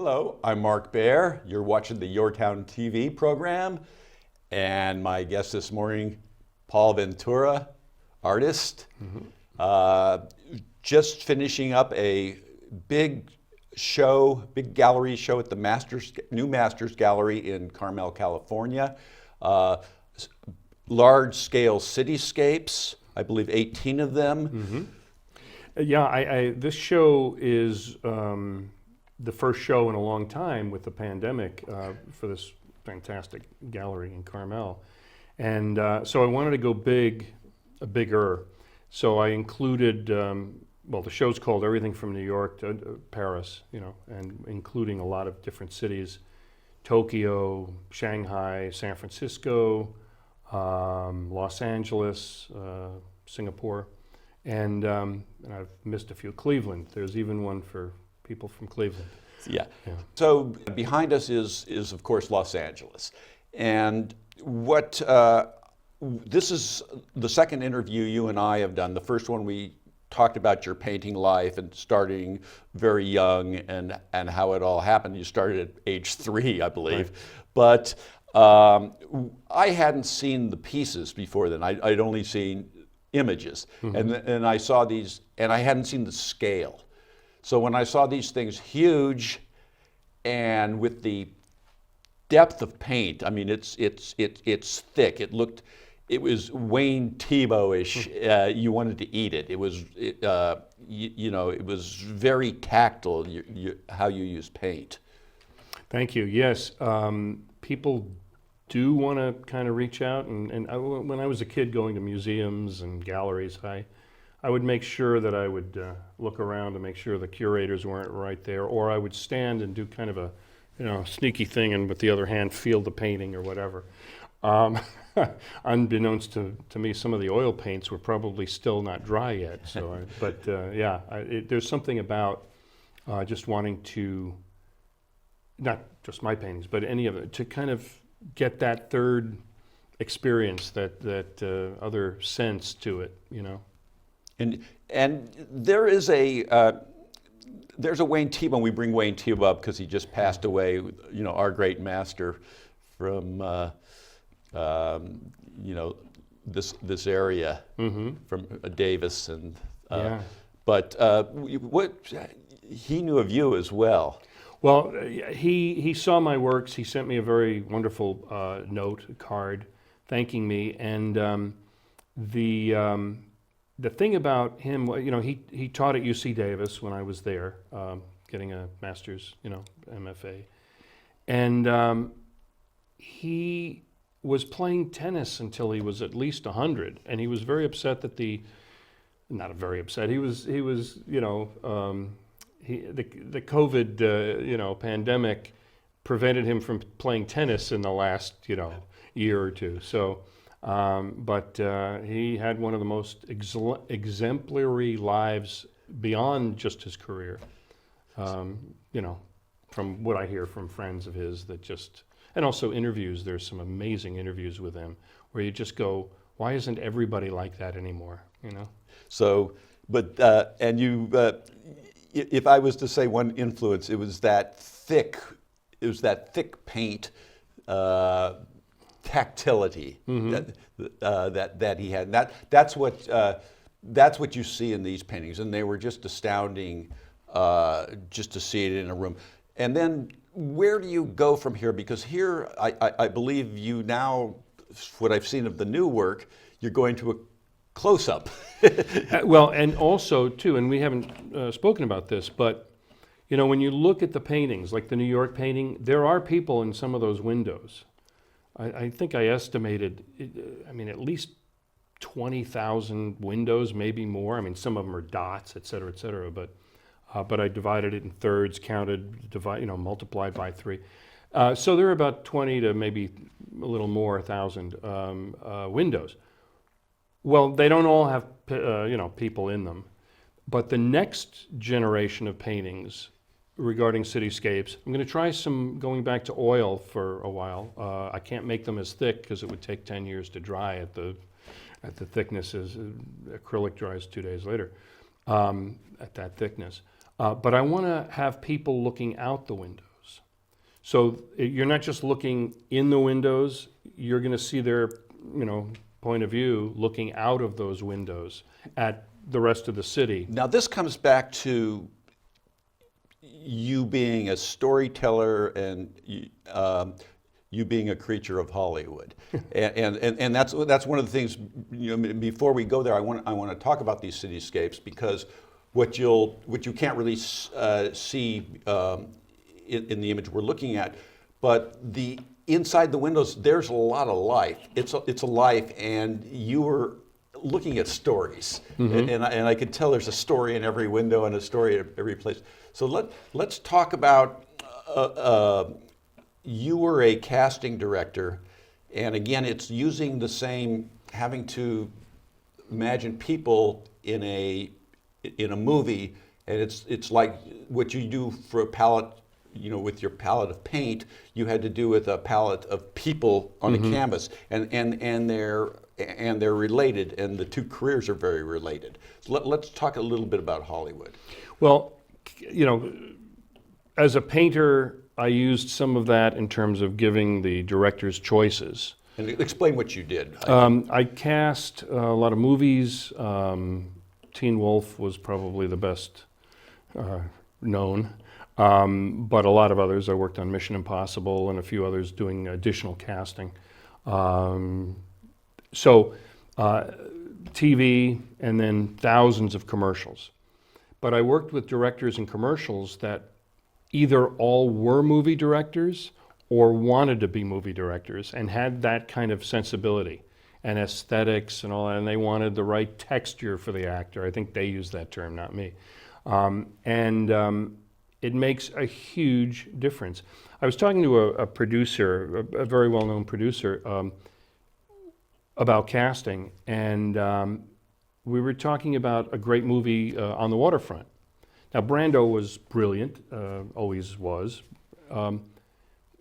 Hello, I'm Mark Baer. You're watching the YourTown TV program, and my guest this morning, Paulo Ventura, artist, just finishing up a big show, big gallery show at the new Masters Gallery in Carmel, California. Large-scale cityscapes, I believe 18 of them. Yeah, this show is the first show in a long time with the pandemic for this fantastic gallery in Carmel. And so I wanted to go bigger. So I included, well, the show's called Everything from New York to Paris, and including a lot of different cities, Tokyo, Shanghai, San Francisco, Los Angeles, Singapore, and I've missed a few. Cleveland, there's even one for people from Cleveland. Yeah. So behind us is of course Los Angeles, and what this is the second interview you and I have done. The first one we talked about your painting life and starting very young and how it all happened. You started at age 3, I believe, right. But I hadn't seen the pieces before then. I'd only seen images, and I saw these, and I hadn't seen the scale. So when I saw these things huge, and with the depth of paint, I mean it's thick. It was Wayne Thiebaud-ish. You wanted to eat it. It was it was very tactile. How you use paint. Thank you. Yes, people do want to kind of reach out, and when I was a kid going to museums and galleries, I would make sure that I would look around to make sure the curators weren't right there, or I would stand and do kind of a sneaky thing and with the other hand feel the painting or whatever. Unbeknownst to me, some of the oil paints were probably still not dry yet. So, there's something about just wanting to, not just my paintings, but any of it, to kind of get that third experience, that other sense to it, And there is there's a Wayne Thiebaud. We bring Wayne Thiebaud up because he just passed away. Our great master from this area, from Davis, and but what he knew of you as well. Well, he saw my works. He sent me a very wonderful card, thanking me, and the thing about him, he taught at UC Davis when I was there, getting a master's, MFA, and he was playing tennis until he was at least 100, and he was very upset that not very upset. He was, the COVID, pandemic prevented him from playing tennis in the last, year or two. So. But he had one of the most exemplary lives beyond just his career, from what I hear from friends of his and also interviews. There's some amazing interviews with him where you just go, why isn't everybody like that anymore, So, but, and you, if I was to say one influence, it was that thick paint, tactility that he had. That's what you see in these paintings, and they were just astounding just to see it in a room. And then where do you go from here? Because here, I believe you now, what I've seen of the new work, you're going to a close-up. Well, and also too, and we haven't spoken about this, but when you look at the paintings, like the New York painting, there are people in some of those windows. I think I estimated, at least 20,000 windows, maybe more. Some of them are dots, et cetera, but I divided it in thirds, counted, multiplied by 3. So there are about 20 to maybe a little more, 1,000 windows. Well, they don't all have, people in them, but the next generation of paintings regarding cityscapes, I'm going to try going back to oil for a while. I can't make them as thick because it would take 10 years to dry at the thickness as acrylic dries 2 days later at that thickness. But I want to have people looking out the windows. So you're not just looking in the windows, you're going to see their, point of view looking out of those windows at the rest of the city. Now, this comes back to you being a storyteller and you being a creature of Hollywood, and that's one of the things. Before we go there, I want to talk about these cityscapes, because what you can't really see in the image we're looking at, but the inside the windows, there's a lot of life. It's a life, and you were looking at stories, and I could tell there's a story in every window and a story at every place. So let's talk about. You were a casting director, and again, it's using the same, having to imagine people in a movie, and it's like what you do for a palette, with your palette of paint, you had to do with a palette of people on a canvas, and they're related, and the two careers are very related. So let's talk a little bit about Hollywood. Well, as a painter, I used some of that in terms of giving the directors choices. And explain what you did. I cast a lot of movies. Teen Wolf was probably the best known, but a lot of others. I worked on Mission Impossible and a few others doing additional casting. So TV, and then thousands of commercials. But I worked with directors in commercials that either all were movie directors or wanted to be movie directors and had that kind of sensibility and aesthetics and all that, and they wanted the right texture for the actor. I think they used that term, not me. It makes a huge difference. I was talking to a producer, a very well-known producer, about casting, and we were talking about a great movie on the waterfront. Now, Brando was brilliant, always was,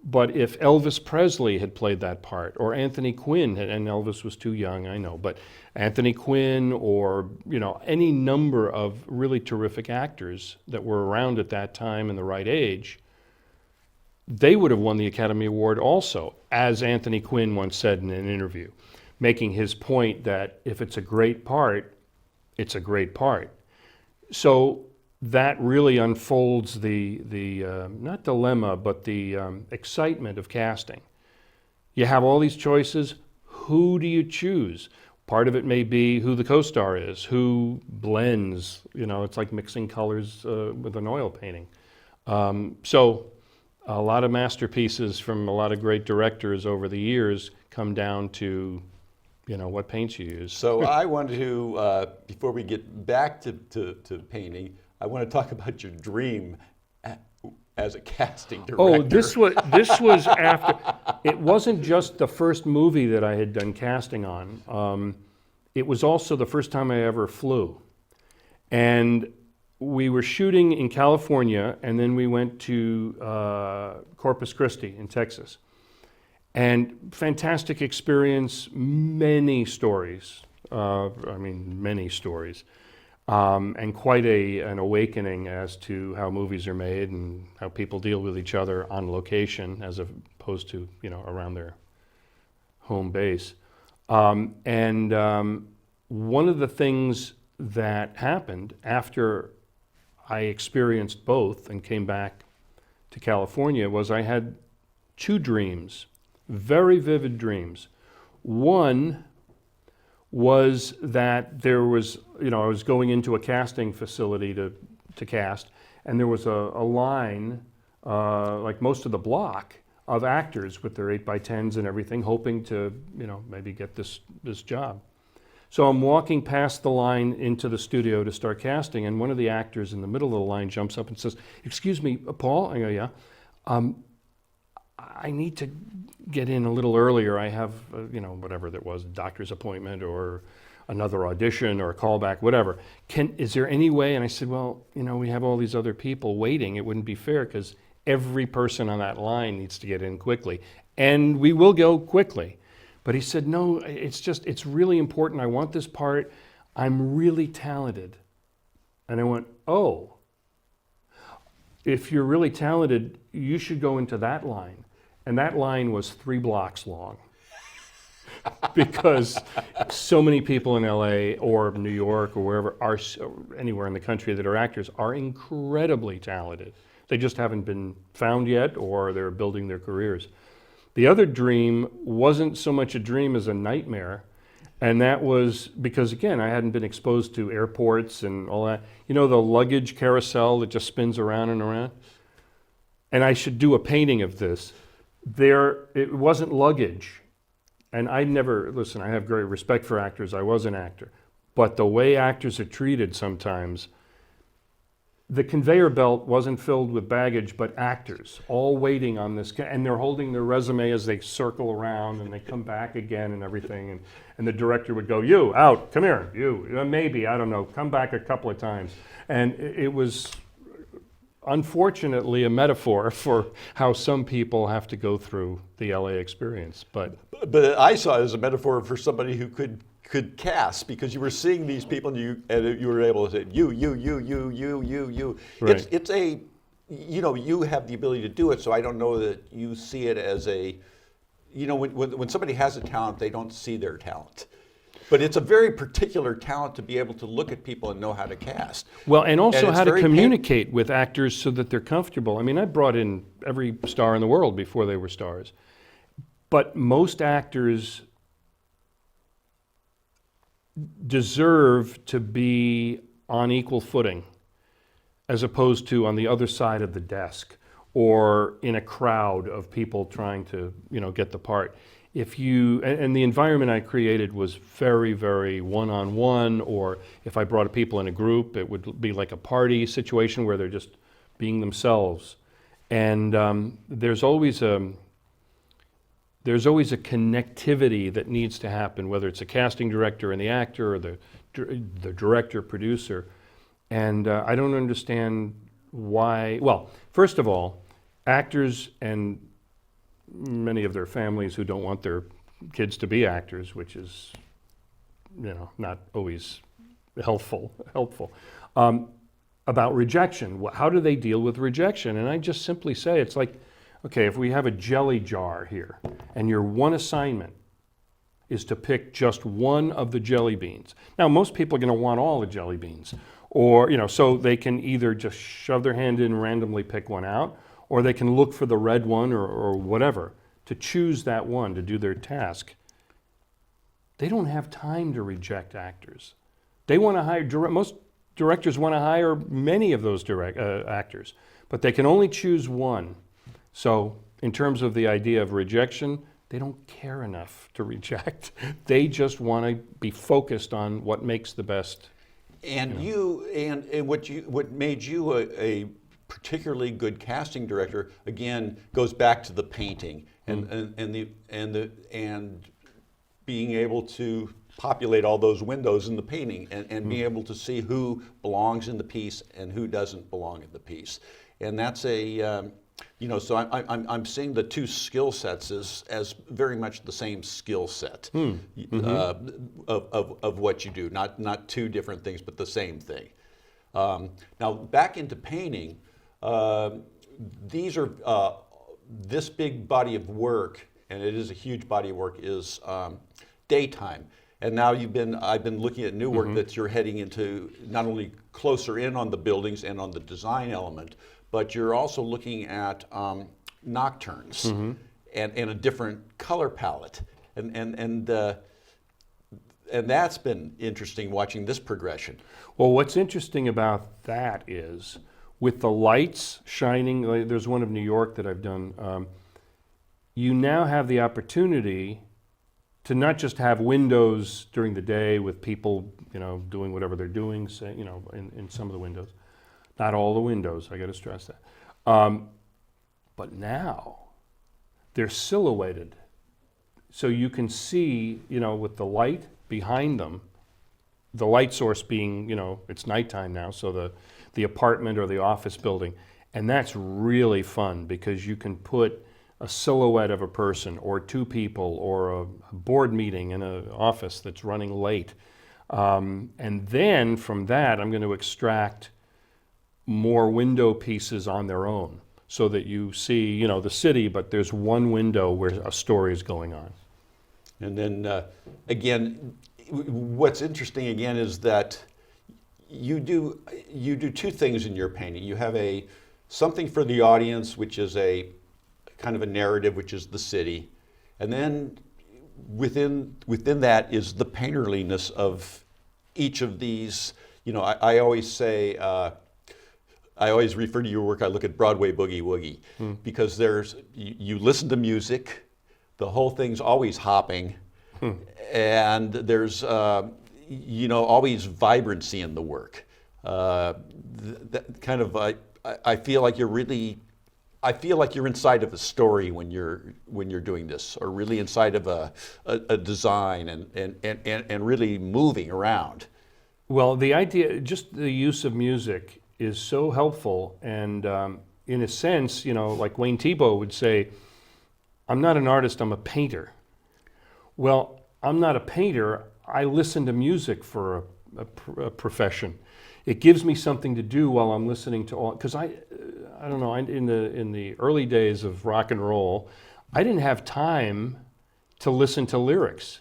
but if Elvis Presley had played that part, or Anthony Quinn, and Elvis was too young, I know, but Anthony Quinn, or any number of really terrific actors that were around at that time and the right age, they would have won the Academy Award also, as Anthony Quinn once said in an interview, making his point that if it's a great part, it's a great part. So that really unfolds the not dilemma, but the excitement of casting. You have all these choices. Who do you choose? Part of it may be who the co-star is, who blends. It's like mixing colors with an oil painting. So a lot of masterpieces from a lot of great directors over the years come down to what paints you use. So I want to, before we get back to painting, I want to talk about your dream as a casting director. Oh, this was after. It wasn't just the first movie that I had done casting on. It was also the first time I ever flew. And we were shooting in California, and then we went to Corpus Christi in Texas. And fantastic experience, many stories. Many stories. And quite an awakening as to how movies are made and how people deal with each other on location as opposed to, around their home base. One of the things that happened after I experienced both and came back to California was I had two dreams, very vivid dreams. One was that there was, I was going into a casting facility to cast, and there was a line, like most of the block, of actors with their 8x10s and everything, hoping to, maybe get this job. So I'm walking past the line into the studio to start casting, and one of the actors in the middle of the line jumps up and says, "Excuse me, Paul?" I go, "Yeah. I need to get in a little earlier. I have, whatever that was, a doctor's appointment or another audition or a callback, whatever. Is there any way?" And I said, "Well, we have all these other people waiting. It wouldn't be fair because every person on that line needs to get in quickly. And we will go quickly." But he said, "No, it's really important. I want this part. I'm really talented." And I went, "Oh, if you're really talented, you should go into that line. And that line was 3 blocks long. Because so many people in LA or New York or wherever are anywhere in the country that are actors are incredibly talented. They just haven't been found yet, or they're building their careers. The other dream wasn't so much a dream as a nightmare, and that was because, again, I hadn't been exposed to airports and all that. You know, the luggage carousel that just spins around and around? And I should do a painting of this. It wasn't luggage. And I have great respect for actors. I was an actor. But the way actors are treated sometimes, the conveyor belt wasn't filled with baggage, but actors all waiting on this. And they're holding their resume as they circle around and they come back again and everything. And the director would go, "You, out, come here, you, maybe, I don't know, come back a couple of times." And it was unfortunately a metaphor for how some people have to go through the LA experience. But I saw it as a metaphor for somebody who could cast, because you were seeing these people and you were able to say you. Right. It's a, you have the ability to do it, so I don't know that you see it as a, when somebody has a talent, they don't see their talent. But it's a very particular talent to be able to look at people and know how to cast. Well, and also it's how to very communicate with actors so that they're comfortable. I mean, I brought in every star in the world before they were stars. But most actors deserve to be on equal footing, as opposed to on the other side of the desk or in a crowd of people trying to, get the part. And the environment I created was very, very one-on-one, or if I brought people in a group, it would be like a party situation where they're just being themselves. And there's always a connectivity that needs to happen, whether it's a casting director and the actor, or the director, producer. And I don't understand why. Well, first of all, actors and many of their families who don't want their kids to be actors, which is, not always helpful. About rejection. How do they deal with rejection? And I just simply say, it's like, okay, if we have a jelly jar here, and your one assignment is to pick just one of the jelly beans. Now, most people are going to want all the jelly beans, or, so they can either just shove their hand in and randomly pick one out, or they can look for the red one or whatever to choose that one to do their task. They don't have time to reject actors. They want to hire, most directors want to hire many of those actors, but they can only choose one. So in terms of the idea of rejection, they don't care enough to reject. They just want to be focused on what makes the best. And what made you a particularly good casting director, again, goes back to the painting and being able to populate all those windows in the painting and being able to see who belongs in the piece and who doesn't belong in the piece. And that's so I'm seeing the two skill sets as very much the same skill set of what you do, not two different things, but the same thing. Now back into painting. These are this big body of work, and it is a huge body of work, is daytime. And now I've been looking at new work that you're heading into, not only closer in on the buildings and on the design element, but you're also looking at nocturnes and a different color palette, and that's been interesting watching this progression. Well, what's interesting about that is, with the lights shining, there's one of New York that I've done, you now have the opportunity to not just have windows during the day with people, doing whatever they're doing, say, in some of the windows. Not all the windows, I got to stress that. But now they're silhouetted. So you can see, with the light behind them, the light source being, it's nighttime now, so the apartment or the office building. And that's really fun because you can put a silhouette of a person or two people or a board meeting in an office that's running late. And then from that, I'm going to extract more window pieces on their own, so that you see, you know, the city, but there's one window where a story is going on. And then again, what's interesting again is that you do two things in your painting. You have something for the audience, which is a kind of a narrative, which is the city, and then within that is the painterliness of each of these. You know, I always say, I always refer to your work, I look at Broadway Boogie Woogie, because you listen to music, the whole thing's always hopping, and there's you know, always vibrancy in the work. That kind of, I feel like I feel like you're inside of a story when you're doing this, or really inside of a design and really moving around. Well, the idea, just the use of music is so helpful, and in a sense, you know, like Wayne Thiebaud would say, I'm not an artist, I'm a painter. Well, I'm not a painter, I listen to music for a profession. It gives me something to do while I'm listening to all, because I don't know, in the early days of rock and roll, I didn't have time to listen to lyrics.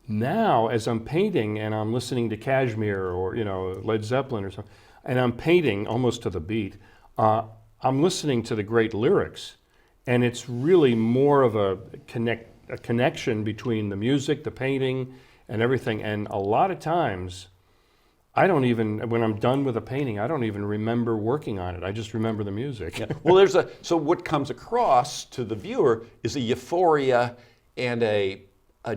Now, as I'm painting and I'm listening to Kashmir or, you know, Led Zeppelin or something, and I'm painting almost to the beat, I'm listening to the great lyrics, and it's really more of a connection between the music, the painting, and everything. And a lot of times, I don't even, when I'm done with a painting, I don't even remember working on it. I just remember the music. Yeah. Well, so what comes across to the viewer is a euphoria and a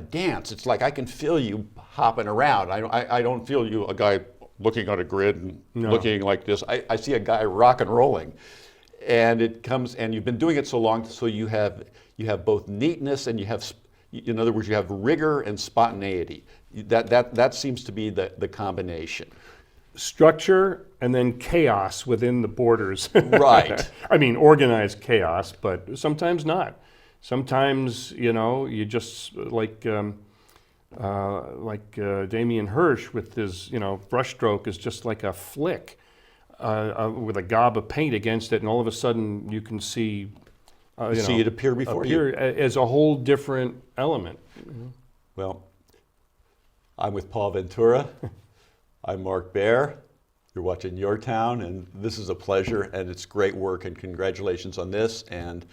dance. It's like I can feel you hopping around. I don't feel you, a guy looking on a grid and looking like this. I see a guy rock and rolling. And it comes, and you've been doing it so long, so you have both neatness and you have, in other words, you have rigor and spontaneity. That seems to be the combination. Structure and then chaos within the borders. Right. I mean, organized chaos, but sometimes not. Sometimes, you know, you just like Damien Hirst with his, you know, brushstroke is just like a flick with a gob of paint against it, and all of a sudden you can see, see it appear before you as a whole different element. Well, I'm with Paulo Ventura. I'm Mark Baer. You're watching YourTown, and this is a pleasure, and it's great work, and congratulations on this, and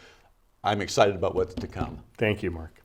I'm excited about what's to come. Thank you, Mark.